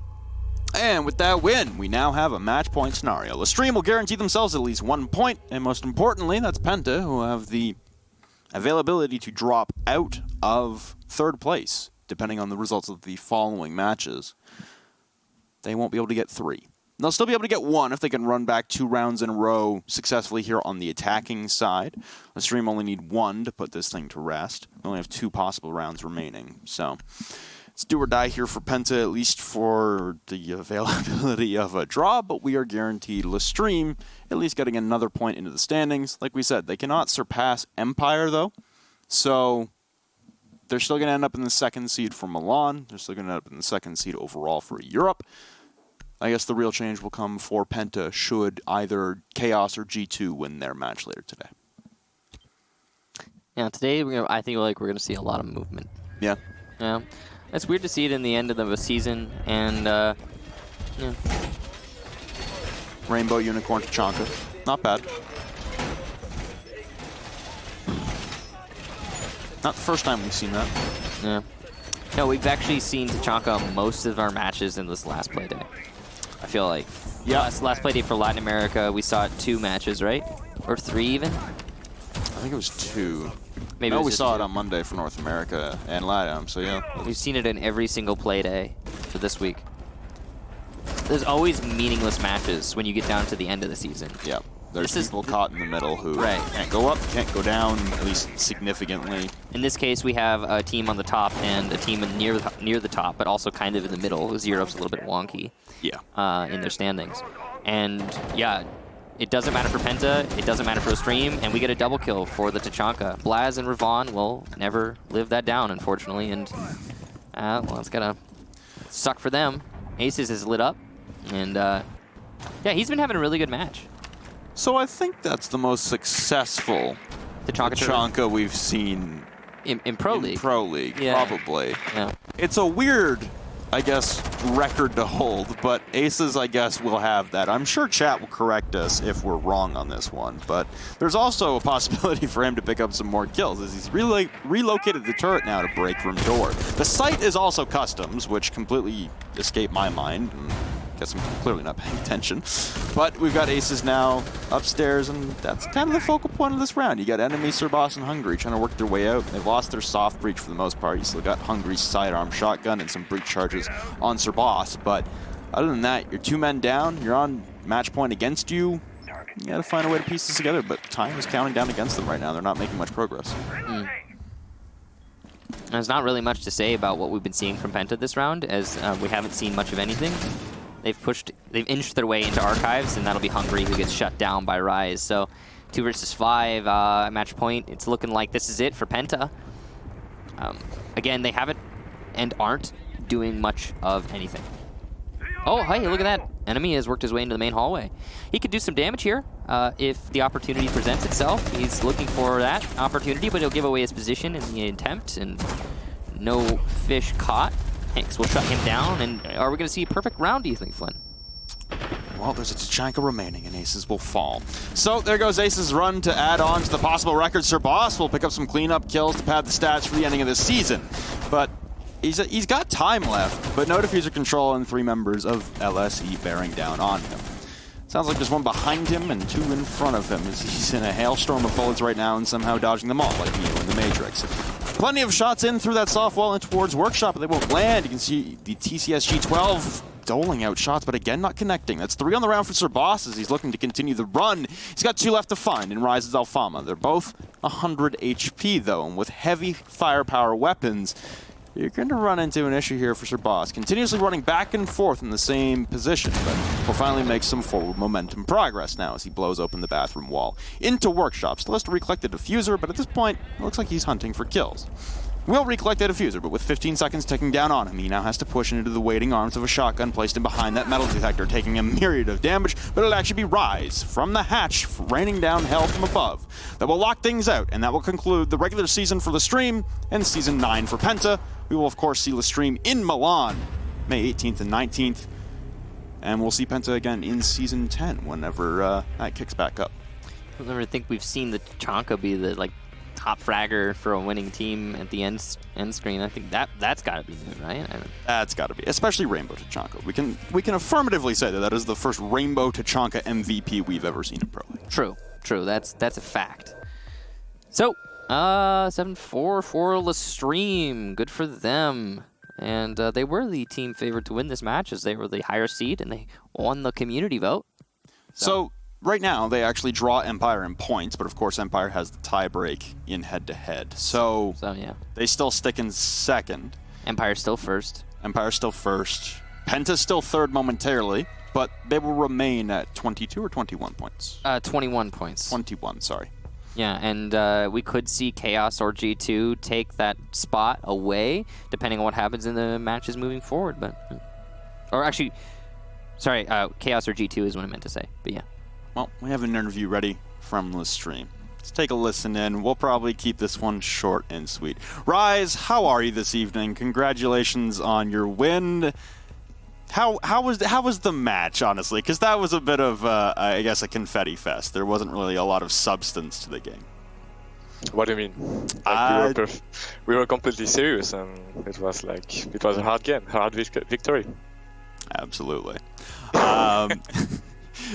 S2: And with that win, we now have a match point scenario. LeStream will guarantee themselves at least 1 point, and most importantly, that's Penta, who have the availability to drop out of 3rd place, depending on the results of the following matches. They won't be able to get 3. They'll still be able to get 1 if they can run back 2 rounds in a row successfully here on the attacking side. LeStream only need 1 to put this thing to rest. We only have 2 possible rounds remaining, so it's do or die here for Penta, at least for the availability of a draw, but we are guaranteed LeStream at least getting another point into the standings. Like we said, they cannot surpass Empire, though, so they're still going to end up in the 2nd seed for Milan. They're still going to end up in the 2nd seed overall for Europe. I guess the real change will come for Penta should either Chaos or G2 win their match later today.
S1: Yeah, today I think we're going to see a lot of movement.
S2: Yeah.
S1: Yeah. It's weird to see it in the end of the season, and yeah.
S2: Rainbow Unicorn Tachanka. Not bad. Not the first time we've seen that.
S1: Yeah. No, we've actually seen Tachanka most of our matches in this last play day. I feel like.
S2: Yeah.
S1: Last play day for Latin America, we saw 2 matches, right? Or 3 even?
S2: I think it was 2.
S1: Maybe
S2: no, we saw it on Monday for North America and LATAM, so yeah.
S1: We've seen it in every single play day for this week. There's always meaningless matches when you get down to the end of the season.
S2: Yeah. There's people caught in the middle who can't go up, can't go down, at least significantly.
S1: In this case, we have a team on the top and a team near the top, but also kind of in the middle, because Europe's a little bit wonky in their standings. And yeah, it doesn't matter for Penta, it doesn't matter for LeStream, and we get a double kill for the Tachanka. Blaz and Ravon will never live that down, unfortunately, and well, it's gonna suck for them. Aces is lit up, and yeah, he's been having a really good match.
S2: So I think that's the most successful Tachanka we've seen
S1: in Pro League.
S2: In Pro League,
S1: yeah.
S2: Probably.
S1: Yeah.
S2: It's a weird, I guess, record to hold, but Aces, I guess, will have that. I'm sure chat will correct us if we're wrong on this one, but there's also a possibility for him to pick up some more kills, as he's really relocated the turret now to break room door. The site is also customs, which completely escaped my mind. Guess I'm clearly not paying attention. But we've got Aces now upstairs, and that's kind of the focal point of this round. You got Enemy, Sir Boss, and Hungary trying to work their way out. They've lost their soft breach for the most part. You still got Hungary's sidearm shotgun and some breach charges on Sir Boss. But other than that, you're 2 men down. You're on match point against you. You got to find a way to piece this together, but time is counting down against them right now. They're not making much progress.
S1: There's not really much to say about what we've been seeing from Penta this round, as we haven't seen much of anything. They've inched their way into Archives, and that'll be Hungary who gets shut down by Rise. So 2 versus 5 match point. It's looking like this is it for Penta. Again, they haven't and aren't doing much of anything. Oh, hey, look at that. Enemy has worked his way into the main hallway. He could do some damage here if the opportunity presents itself. He's looking for that opportunity, but he'll give away his position in the attempt, and no fish caught. Hanks will shut him down, and are we going to see a perfect round, do you think, Flynn?
S2: Well, there's a Tachanka remaining, and Aces will fall. So there goes Aces' run to add on to the possible record. Sir Boss will pick up some cleanup kills to pad the stats for the ending of this season. But he's got time left, but no diffuser control and 3 members of LSE bearing down on him. Sounds like there's one behind him and 2 in front of him as he's in a hailstorm of bullets right now and somehow dodging them all like Neo in the Matrix. Plenty of shots in through that soft wall and towards Workshop, but they won't land. You can see the TCSG-12 doling out shots, but again, not connecting. That's 3 on the round for Sir Boss as he's looking to continue the run. He's got 2 left to find in Rise's Alfama. They're both 100 HP, though, and with heavy firepower weapons, you're going to run into an issue here for Sir Boss. Continuously running back and forth in the same position, but will finally make some forward momentum progress now as he blows open the bathroom wall. Into Workshop. Still has to recollect the diffuser, but at this point, it looks like he's hunting for kills. Will recollect that diffuser, but with 15 seconds ticking down on him, he now has to push into the waiting arms of a shotgun placed in behind that metal detector, taking a myriad of damage, but it'll actually be Rise from the hatch, raining down hell from above. That will lock things out, and that will conclude the regular season for LeStream and Season 9 for Penta. We will, of course, see LeStream in Milan, May 18th and 19th, and we'll see Penta again in Season 10 whenever that kicks back up.
S1: I never think we've seen the Tachanka be the, top fragger for a winning team at the end screen. I think that's got to be new, right?
S2: That's got to be, especially Rainbow Tachanka. We can affirmatively say that is the first Rainbow Tachanka MVP we've ever seen in Pro League.
S1: True. That's a fact. So 7-4 for LeStream. Good for them. And they were the team favored to win this match as they were the higher seed and they won the community vote.
S2: So right now, they actually draw Empire in points, but of course Empire has the tiebreak in head-to-head. So
S1: yeah.
S2: They still stick in second.
S1: Empire's still first.
S2: Penta's still third momentarily, but they will remain at 22 or 21 points?
S1: 21 points.
S2: 21, sorry.
S1: Yeah, and we could see Chaos or G2 take that spot away, depending on what happens in the matches moving forward. Or actually, sorry, Chaos or G2 is what I meant to say, but yeah.
S2: Well, we have an interview ready from LeStream. Let's take a listen in. We'll probably keep this one short and sweet. Rise, how are you this evening? Congratulations on your win. How was the match, honestly? Because that was a bit of, I guess, a confetti fest. There wasn't really a lot of substance to the game.
S3: What do you mean? We were completely serious, and it was a hard game, hard victory.
S2: Absolutely.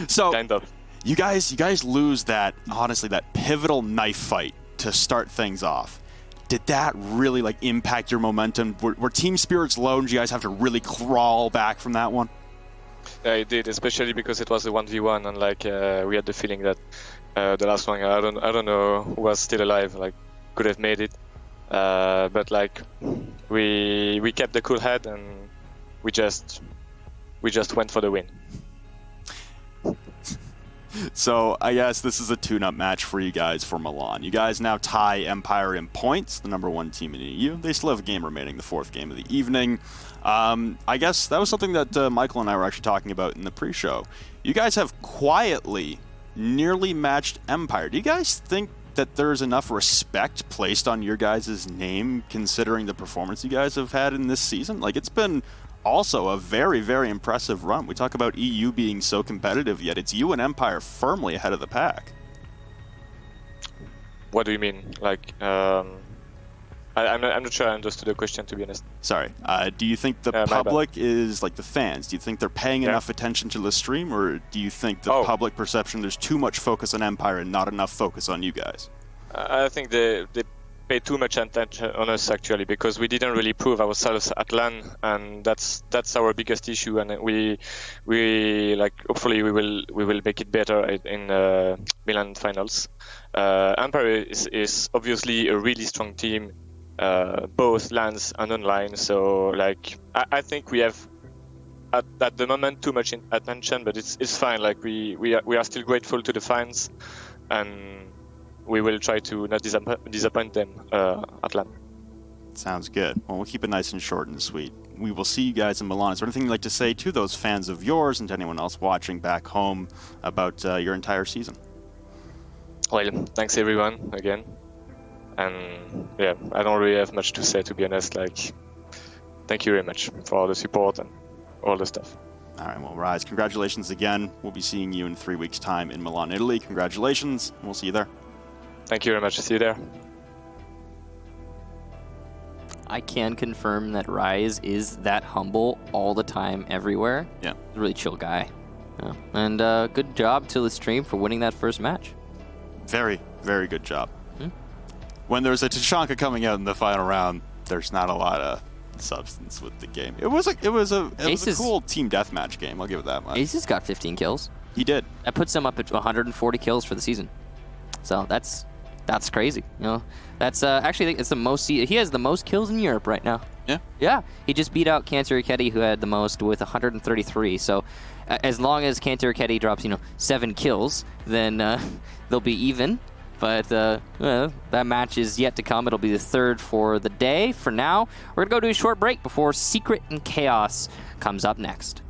S2: So
S3: kind of.
S2: You guys lose that, honestly, that pivotal knife fight to start things off. Did that really impact your momentum? Were team spirits low and you guys have to really crawl back from that one?
S3: Yeah, it did, especially because it was a 1v1 and we had the feeling that the last one, I don't know who was still alive, could have made it. But we kept the cool head and we just went for the win.
S2: So I guess this is a tune-up match for you guys for Milan. You guys now tie Empire in points, the #1 team in the EU. They still have a game remaining, the 4th game of the evening. I guess that was something that Michael and I were actually talking about in the pre-show. You guys have quietly nearly matched Empire. Do you guys think that there's enough respect placed on your guys' name considering the performance you guys have had in this season? It's been also a very, very impressive run. We talk about EU being so competitive, yet it's you and Empire firmly ahead of the pack.
S3: What do you mean? I'm not sure I understood the question, to be honest.
S2: Sorry. Do you think the public is, the fans, do you think they're paying enough attention to LeStream, or do you think the public perception, there's too much focus on Empire and not enough focus on you guys?
S3: I think they pay too much attention on us, actually, because we didn't really prove ourselves at LAN, and that's our biggest issue. And we hopefully we will make it better in Milan finals. Empire is obviously a really strong team, both LANs and online. So I think we have at the moment too much attention, but it's fine. We are still grateful to the fans, and we will try to not disappoint them at LAN.
S2: Sounds good. Well, we'll keep it nice and short and sweet. We will see you guys in Milan. Is there anything you'd like to say to those fans of yours and to anyone else watching back home about your entire season?
S3: Well, thanks everyone again. And yeah, I don't really have much to say, to be honest. thank you very much for all the support and all the stuff.
S2: All right, well, Rise, congratulations again. We'll be seeing you in 3 weeks' time in Milan, Italy. Congratulations, and we'll see you there.
S3: Thank you very much. See you there.
S1: I can confirm that Rise is that humble all the time, everywhere.
S2: Yeah.
S1: He's a really chill guy. Yeah. And good job to LeStream for winning that first match.
S2: Very, very good job. When there's a Tachanka coming out in the final round, there's not a lot of substance with the game. It was a cool team deathmatch game. I'll give it that much.
S1: Aces got 15 kills.
S2: He did.
S1: That puts him up at 140 kills for the season. So that's crazy. You know, that's actually I think it's the most. He has the most kills in Europe right now.
S2: Yeah.
S1: Yeah. He just beat out Cantor Ikedi, who had the most with 133. So as long as Cantor Ikedi drops 7 kills, then they'll be even. But that match is yet to come. It'll be the third for the day. For now, we're going to go to a short break before Secret and Chaos comes up next.